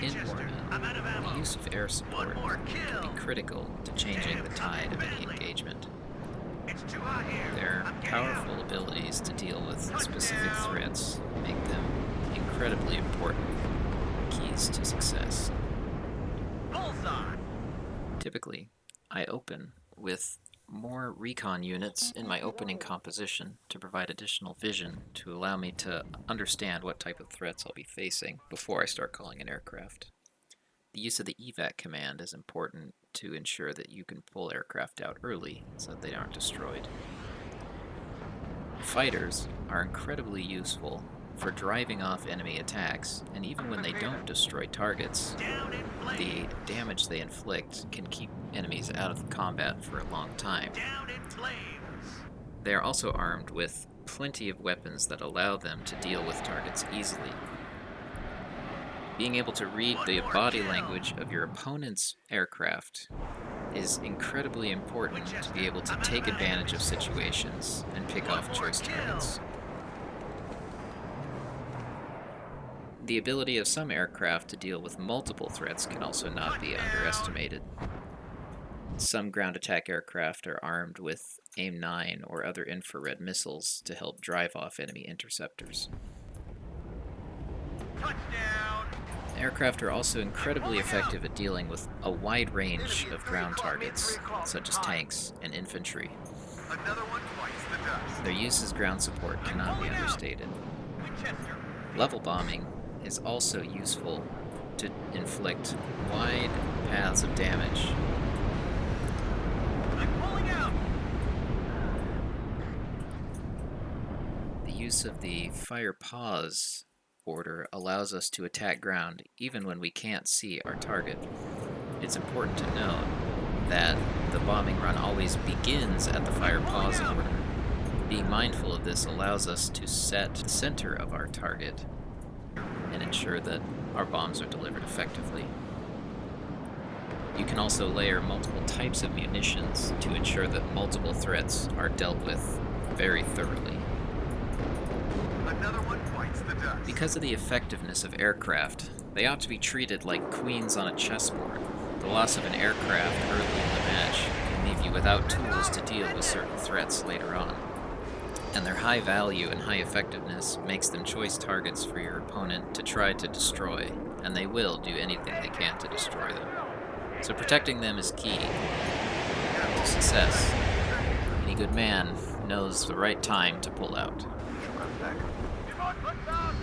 In Warhammer, the use of air support can be critical to changing the tide of any engagement. Their powerful abilities to deal with specific threats make them incredibly important keys to success. Typically, I open with more recon units in my opening composition to provide additional vision to allow me to understand what type of threats I'll be facing before I start calling an aircraft. The use of the evac command is important to ensure that you can pull aircraft out early so that they aren't destroyed. Fighters are incredibly useful for driving off enemy attacks, and even when they don't destroy targets, the damage they inflict can keep enemies out of combat for a long time. They are also armed with plenty of weapons that allow them to deal with targets easily. Being able to read the body language of your opponent's aircraft is incredibly important to be able to take advantage of situations and pick off choice targets. The ability of some aircraft to deal with multiple threats can also not be underestimated. Some ground attack aircraft are armed with AIM-9 or other infrared missiles to help drive off enemy interceptors. Touchdown! Aircraft are also incredibly effective at dealing with a wide range of ground targets, such as tanks and infantry. Another one bites the dust. Their use as ground support cannot be understated. Winchester. Level bombing is also useful to inflict wide paths of damage. I'm pulling out. The use of the fire pause order allows us to attack ground even when we can't see our target. It's important to note that the bombing run always begins at the fire pause order. Being mindful of this allows us to set the center of our target and ensure that our bombs are delivered effectively. You can also layer multiple types of munitions to ensure that multiple threats are dealt with very thoroughly. Another one bites the dust. Because of the effectiveness of aircraft, they ought to be treated like queens on a chessboard. The loss of an aircraft early in the match can leave you without tools to deal with certain threats later on. And their high value and high effectiveness makes them choice targets for your opponent to try to destroy, and they will do anything they can to destroy them. So protecting them is key to success. Any good man knows the right time to pull out. Come on, look out!